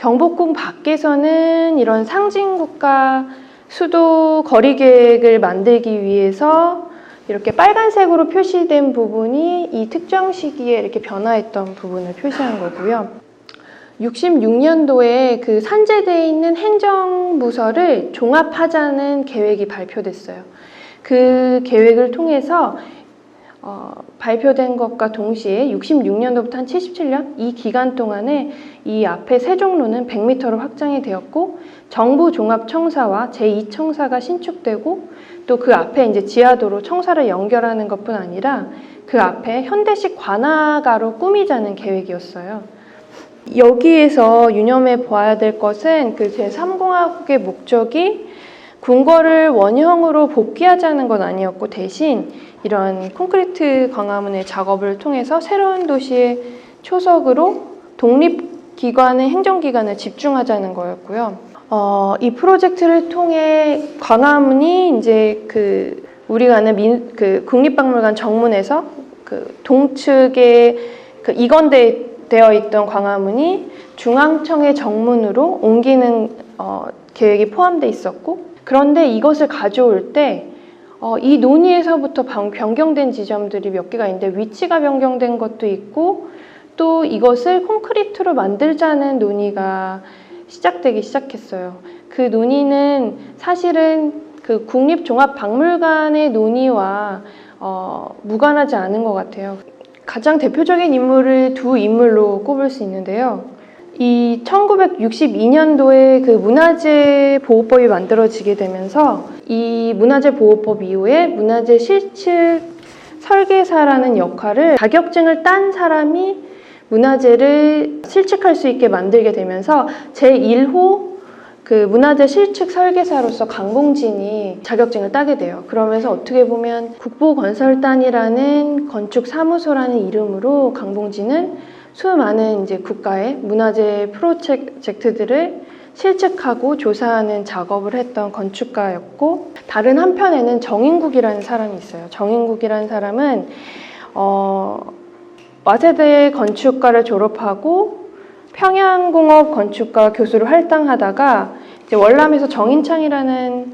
경복궁 밖에서는 이런 상징국가 수도 거리 계획을 만들기 위해서 이렇게 빨간색으로 표시된 부분이 이 특정 시기에 이렇게 변화했던 부분을 표시한 거고요. 66년도에 그 산재되어 있는 행정부서를 종합하자는 계획이 발표됐어요. 그 계획을 통해서 발표된 것과 동시에 66년도부터 한 77년 이 기간 동안에 이 앞에 세종로는 100m로 확장이 되었고 정부 종합청사와 제2청사가 신축되고 또 그 앞에 이제 지하도로 청사를 연결하는 것뿐 아니라 그 앞에 현대식 관아가로 꾸미자는 계획이었어요. 여기에서 유념해 보아야 될 것은 그 제3공화국의 목적이 궁궐을 원형으로 복귀하자는 건 아니었고 대신 이런 콘크리트 광화문의 작업을 통해서 새로운 도시의 초석으로 독립기관의 행정기관을 집중하자는 거였고요. 이 프로젝트를 통해 광화문이 이제 우리가 아는 국립박물관 정문에서 그 동측에 이건되어 있던 광화문이 중앙청의 정문으로 옮기는 계획이 포함되어 있었고 그런데 이것을 가져올 때 이 논의에서부터 변경된 지점들이 몇 개가 있는데 위치가 변경된 것도 있고 또 이것을 콘크리트로 만들자는 논의가 시작되기 시작했어요. 그 논의는 사실은 그 국립종합박물관의 논의와 무관하지 않은 것 같아요. 가장 대표적인 인물을 두 인물로 꼽을 수 있는데요. 이 1962년도에 그 문화재 보호법이 만들어지게 되면서 이 문화재 보호법 이후에 문화재 실측 설계사라는 역할을 자격증을 딴 사람이 문화재를 실측할 수 있게 만들게 되면서 제1호 그 문화재 실측 설계사로서 강봉진이 자격증을 따게 돼요. 그러면서 어떻게 보면 국보건설단이라는 건축사무소라는 이름으로 강봉진은 수많은 이제 국가의 문화재 프로젝트들을 실측하고 조사하는 작업을 했던 건축가였고 다른 한편에는 정인국이라는 사람이 있어요. 정인국이라는 사람은 와세대 건축과를 졸업하고 평양공업 건축과 교수로 활동하다가 이제 월남에서 정인창이라는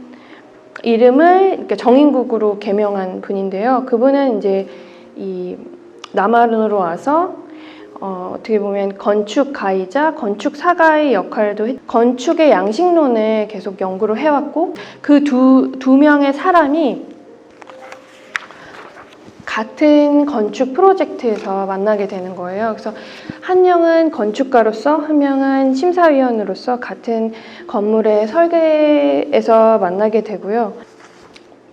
이름을 이렇게 정인국으로 개명한 분인데요. 그분은 이제 이 남한으로 와서 어떻게 보면 건축가이자 건축사가의 역할도 건축의 양식론을 계속 연구를 해왔고 그 두 명의 사람이 같은 건축 프로젝트에서 만나게 되는 거예요. 그래서 한 명은 건축가로서 한 명은 심사위원으로서 같은 건물의 설계에서 만나게 되고요.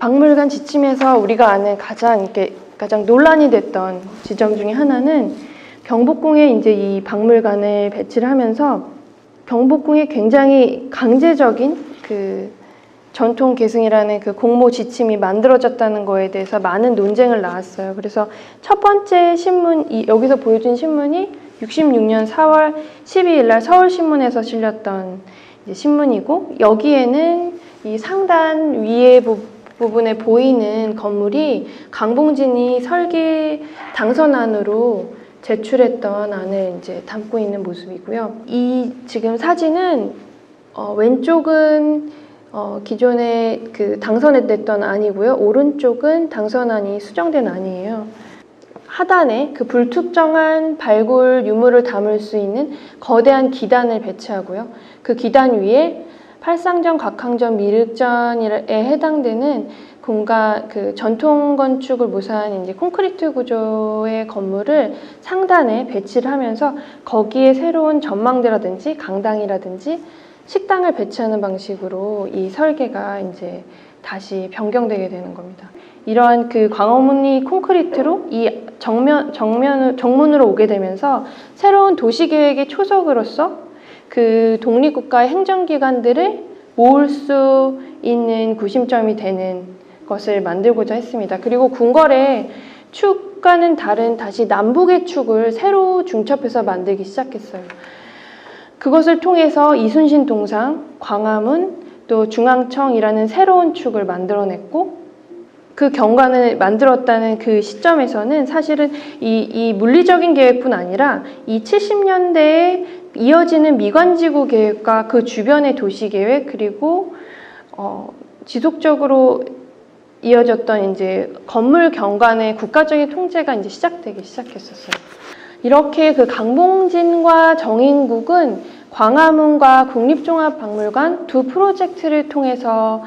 박물관 지침에서 우리가 아는 가장 논란이 됐던 지점 중에 하나는 경복궁에 이제 이 박물관을 배치를 하면서 경복궁에 굉장히 강제적인 그 전통 계승이라는 그 공모 지침이 만들어졌다는 거에 대해서 많은 논쟁을 낳았어요. 그래서 첫 번째 신문, 여기서 보여준 신문이 66년 4월 12일 날 서울신문에서 실렸던 이제 신문이고 여기에는 이 상단 위에 부분에 보이는 건물이 강봉진이 설계 당선안으로 제출했던 안을 이제 담고 있는 모습이고요. 이 지금 사진은 왼쪽은 기존에 그 당선됐던 안이고요. 오른쪽은 당선안이 수정된 안이에요. 하단에 그 불특정한 발굴 유물을 담을 수 있는 거대한 기단을 배치하고요. 그 기단 위에 팔상전, 각항전, 미륵전에 해당되는 그 전통 건축을 모사한 이제 콘크리트 구조의 건물을 상단에 배치를 하면서 거기에 새로운 전망대라든지 강당이라든지 식당을 배치하는 방식으로 이 설계가 이제 다시 변경되게 되는 겁니다. 이러한 그 광화문이 콘크리트로 이 정문으로 오게 되면서 새로운 도시계획의 초석으로서 그 독립국가의 행정기관들을 모을 수 있는 구심점이 되는 것을 만들고자 했습니다. 그리고 궁궐의 축과는 다른 다시 남북의 축을 새로 중첩해서 만들기 시작했어요. 그것을 통해서 이순신 동상, 광화문, 또 중앙청이라는 새로운 축을 만들어냈고 그 경관을 만들었다는 그 시점에서는 사실은 이 물리적인 계획뿐 아니라 이 70년대에 이어지는 미관지구 계획과 그 주변의 도시 계획 그리고 지속적으로 이어졌던 이제 건물 경관의 국가적인 통제가 이제 시작되기 시작했었어요. 이렇게 그 강봉진과 정인국은 광화문과 국립종합박물관 두 프로젝트를 통해서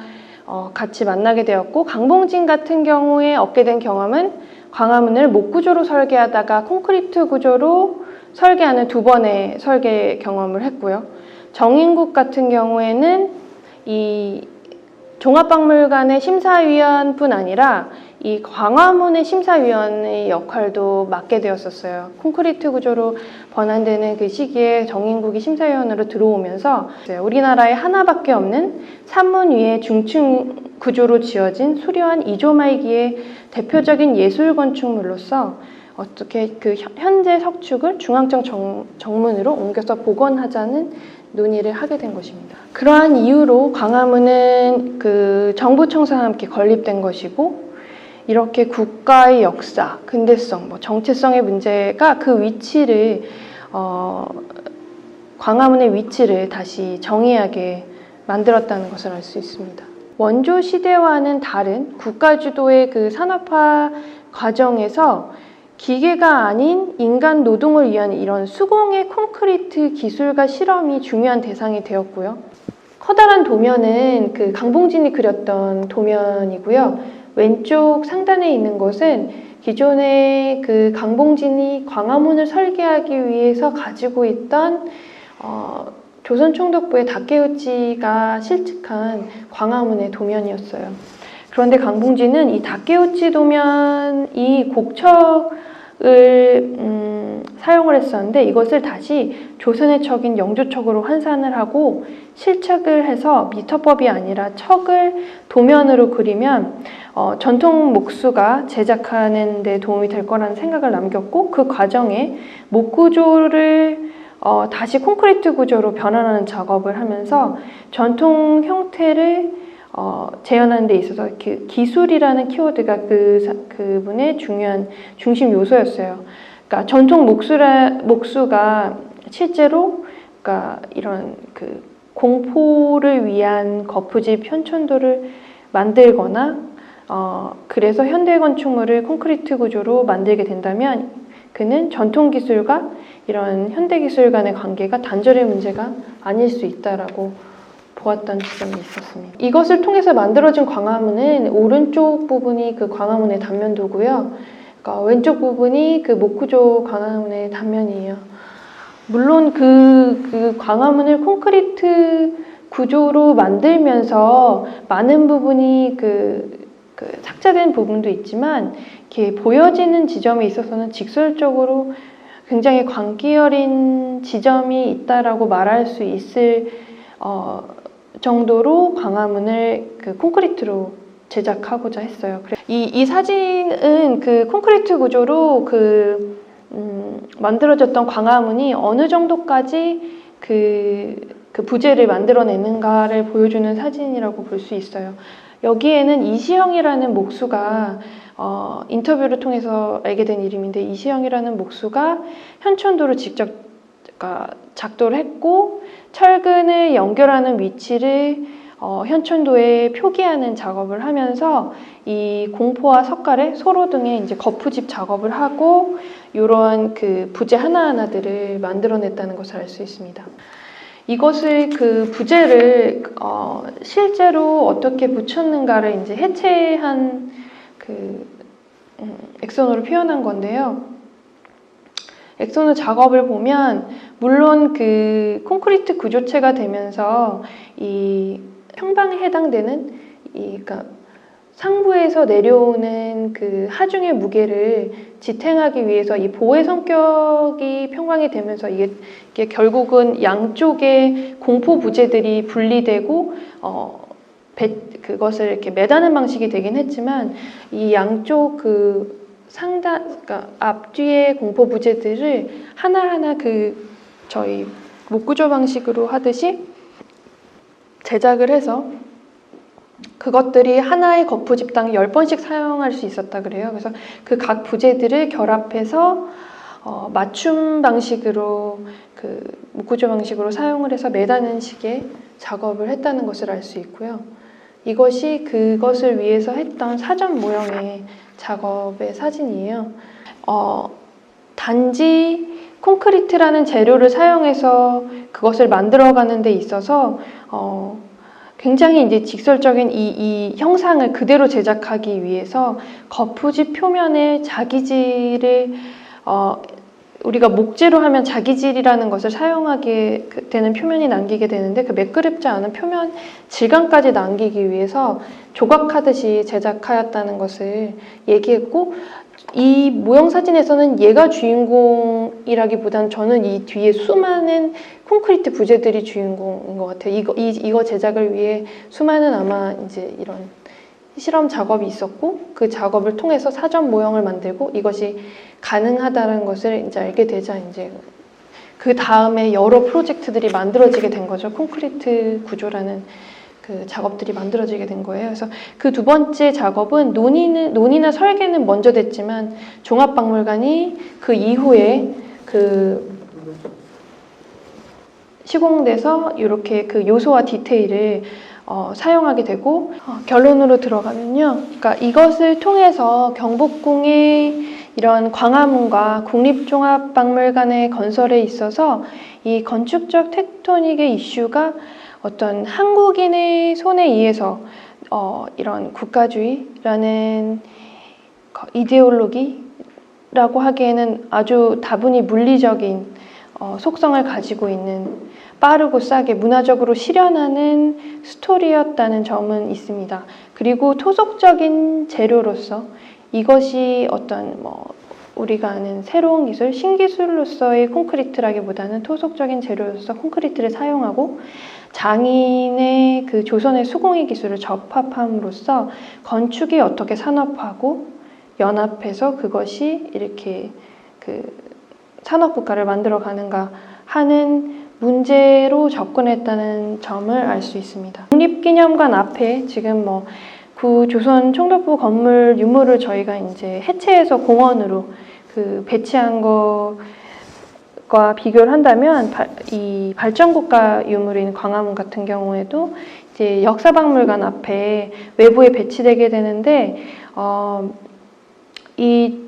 같이 만나게 되었고, 강봉진 같은 경우에 얻게 된 경험은 광화문을 목구조로 설계하다가 콘크리트 구조로 설계하는 두 번의 설계 경험을 했고요. 정인국 같은 경우에는 이 종합박물관의 심사위원뿐 아니라 이 광화문의 심사위원의 역할도 맡게 되었었어요. 콘크리트 구조로 번안되는 그 시기에 정인국이 심사위원으로 들어오면서 우리나라에 하나밖에 없는 산문 위에 중층 구조로 지어진 수려한 이조말기의 대표적인 예술 건축물로서 어떻게 그 현재 석축을 중앙청 정문으로 옮겨서 복원하자는 논의를 하게 된 것입니다. 그러한 이유로 광화문은 그 정부 청사와 함께 건립된 것이고, 이렇게 국가의 역사, 근대성, 정체성의 문제가 그 위치를 광화문의 위치를 다시 정의하게 만들었다는 것을 알 수 있습니다. 원조 시대와는 다른 국가 주도의 그 산업화 과정에서 기계가 아닌 인간 노동을 위한 이런 수공의 콘크리트 기술과 실험이 중요한 대상이 되었고요. 커다란 도면은 그 강봉진이 그렸던 도면이고요. 왼쪽 상단에 있는 것은 기존의 그 강봉진이 광화문을 설계하기 위해서 가지고 있던 조선총독부의 다케우치가 실측한 광화문의 도면이었어요. 그런데 강봉진은 이 다케우치 도면이 곡척을 사용을 했었는데, 이것을 다시 조선의 척인 영조척으로 환산을 하고 실측을 해서 미터법이 아니라 척을 도면으로 그리면 전통 목수가 제작하는 데 도움이 될 거라는 생각을 남겼고, 그 과정에 목구조를 다시 콘크리트 구조로 변환하는 작업을 하면서 전통 형태를 재현하는 데 있어서 그 기술이라는 키워드가 그분의 중요한 중심 요소였어요. 그러니까 전통 목수가 실제로 그러니까 이런 그 공포를 위한 거푸집 현천도를 만들거나 그래서 현대 건축물을 콘크리트 구조로 만들게 된다면 그는 전통 기술과 이런 현대 기술 간의 관계가 단절의 문제가 아닐 수 있다라고 보았던 지점이 있었습니다. 이것을 통해서 만들어진 광화문은 오른쪽 부분이 그 광화문의 단면도고요. 그러니까 왼쪽 부분이 그 목구조 광화문의 단면이에요. 물론 그 광화문을 콘크리트 구조로 만들면서 많은 부분이 삭제된 부분도 있지만, 이렇게 보여지는 지점에 있어서는 직설적으로 굉장히 광기 어린 지점이 있다라고 말할 수 있을 정도로 광화문을 그 콘크리트로 제작하고자 했어요. 이 사진은 그 콘크리트 구조로 만들어졌던 광화문이 어느 정도까지 그 부재를 만들어내는가를 보여주는 사진이라고 볼 수 있어요. 여기에는 이시영이라는 목수가 인터뷰를 통해서 알게 된 이름인데, 이시영이라는 목수가 현천도를 직접 작도를 했고, 철근을 연결하는 위치를 현천도에 표기하는 작업을 하면서 이 공포와 석가래, 소로 등의 이제 거푸집 작업을 하고 이러한 그 부재 하나하나들을 만들어냈다는 것을 알 수 있습니다. 이것을 그 부재를 실제로 어떻게 붙였는가를 이제 해체한 엑소노로 표현한 건데요. 엑소노 작업을 보면 물론 그 콘크리트 구조체가 되면서 이 평방에 해당되는 그러니까 상부에서 내려오는 그 하중의 무게를 지탱하기 위해서 이 보의 성격이 평방이 되면서 이게 결국은 양쪽의 공포 부재들이 분리되고 그것을 이렇게 매다는 방식이 되긴 했지만, 이 양쪽 그 그러니까 앞뒤의 공포 부재들을 하나하나 저희 목구조 방식으로 하듯이 제작을 해서 그것들이 하나의 거푸집당 10번씩 사용할 수 있었다 그래요. 그래서 그 각 부재들을 결합해서 맞춤 방식으로 그 목구조 방식으로 사용을 해서 매다는 식의 작업을 했다는 것을 알 수 있고요. 이것이 그것을 위해서 했던 사전 모형의 작업의 사진이에요. 단지 콘크리트라는 재료를 사용해서 그것을 만들어가는 데 있어서 굉장히 이제 직설적인 이 형상을 그대로 제작하기 위해서 거푸집 표면에 자기질을 우리가 목재로 하면 자기질이라는 것을 사용하게 되는 표면이 남기게 되는데 그 매끄럽지 않은 표면 질감까지 남기기 위해서 조각하듯이 제작하였다는 것을 얘기했고, 이 모형 사진에서는 얘가 주인공이라기보다는 저는 이 뒤에 수많은 콘크리트 부재들이 주인공인 것 같아요. 이거 제작을 위해 수많은 아마 이제 이런 실험 작업이 있었고, 그 작업을 통해서 사전 모형을 만들고 이것이 가능하다는 것을 이제 알게 되자 이제 그 다음에 여러 프로젝트들이 만들어지게 된 거죠. 콘크리트 구조라는 그 작업들이 만들어지게 된 거예요. 그래서 그 두 번째 작업은 논의나 설계는 먼저 됐지만 종합박물관이 그 이후에 그 시공돼서 이렇게 그 요소와 디테일을 사용하게 되고, 결론으로 들어가면요. 그러니까 이것을 통해서 경복궁의 이런 광화문과 국립종합박물관의 건설에 있어서 이 건축적 텍토닉의 이슈가 어떤 한국인의 손에 의해서 이런 국가주의라는 이데올로기라고 하기에는 아주 다분히 물리적인 속성을 가지고 있는, 빠르고 싸게 문화적으로 실현하는 스토리였다는 점은 있습니다. 그리고 토속적인 재료로서 이것이 어떤 우리가 아는 새로운 기술, 신기술로서의 콘크리트라기보다는 토속적인 재료로서 콘크리트를 사용하고 장인의 그 조선의 수공예 기술을 접합함으로써 건축이 어떻게 산업화하고 연합해서 그것이 이렇게 그 산업국가를 만들어가는가 하는 문제로 접근했다는 점을 알 수 있습니다. 국립기념관 앞에 지금 구 조선 총독부 건물 유물을 저희가 이제 해체해서 공원으로 그 배치한 것과 비교를 한다면 이 발전국가 유물인 광화문 같은 경우에도 이제 역사박물관 앞에 외부에 배치되게 되는데 이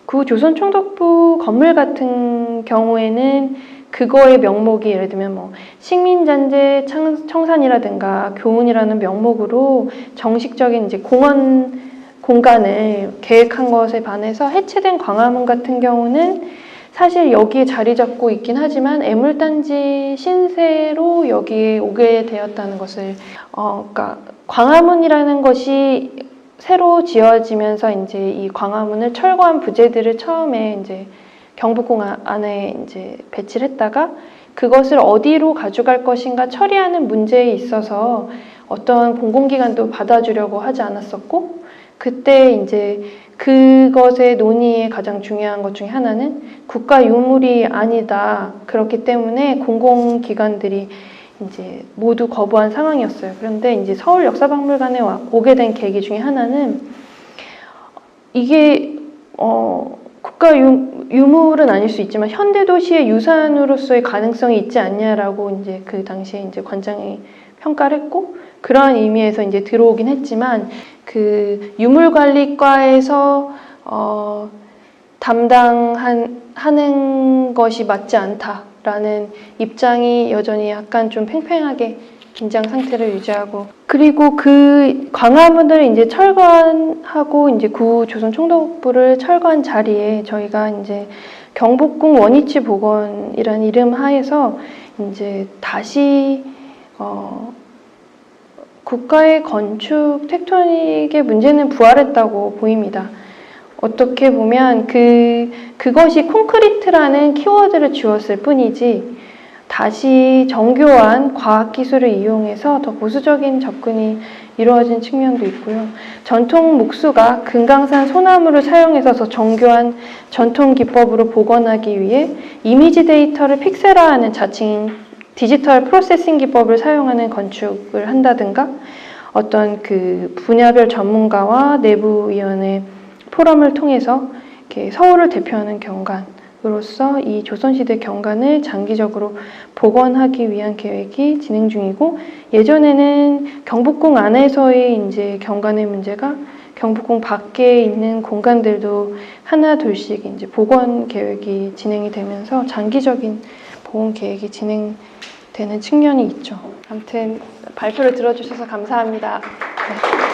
구 조선 총독부 건물 같은 경우에는 그거의 명목이 예를 들면 식민잔재 청산이라든가 교훈이라는 명목으로 정식적인 이제 공원 공간을 계획한 것에 반해서 해체된 광화문 같은 경우는 사실 여기에 자리 잡고 있긴 하지만 애물단지 신세로 여기에 오게 되었다는 것을 그러니까 광화문이라는 것이 새로 지어지면서 이제 이 광화문을 철거한 부재들을 처음에 이제 경복궁 안에 이제 배치를 했다가 그것을 어디로 가져갈 것인가 처리하는 문제에 있어서 어떤 공공기관도 받아주려고 하지 않았었고, 그때 이제 그것의 논의의 가장 중요한 것 중에 하나는 국가 유물이 아니다. 그렇기 때문에 공공기관들이 이제 모두 거부한 상황이었어요. 그런데 이제 서울 역사박물관에 오게 된 계기 중에 하나는 이게 국가 유물은 아닐 수 있지만 현대 도시의 유산으로서의 가능성이 있지 않냐라고 이제 그 당시에 이제 관장이 평가를 했고, 그러한 의미에서 이제 들어오긴 했지만 그 유물관리과에서 담당하는 것이 맞지 않다라는 입장이 여전히 약간 좀 팽팽하게 긴장 상태를 유지하고, 그리고 그 광화문을 이제 철거하고 이제 구 조선 총독부를 철거한 자리에 저희가 이제 경복궁 원위치 복원이라는 이름 하에서 이제 다시 국가의 건축 텍토닉의 문제는 부활했다고 보입니다. 어떻게 보면 그것이 콘크리트라는 키워드를 지웠을 뿐이지 다시 정교한 과학기술을 이용해서 더 보수적인 접근이 이루어진 측면도 있고요. 전통 목수가 금강산 소나무를 사용해서 더 정교한 전통 기법으로 복원하기 위해 이미지 데이터를 픽셀화하는 자칭 디지털 프로세싱 기법을 사용하는 건축을 한다든가, 어떤 그 분야별 전문가와 내부위원회 포럼을 통해서 이렇게 서울을 대표하는 경관으로서 이 조선시대 경관을 장기적으로 복원하기 위한 계획이 진행 중이고, 예전에는 경복궁 안에서의 이제 경관의 문제가 경복궁 밖에 있는 공간들도 하나 둘씩 이제 복원 계획이 진행이 되면서 장기적인 복원 계획이 진행되는 측면이 있죠. 아무튼 발표를 들어주셔서 감사합니다. 네.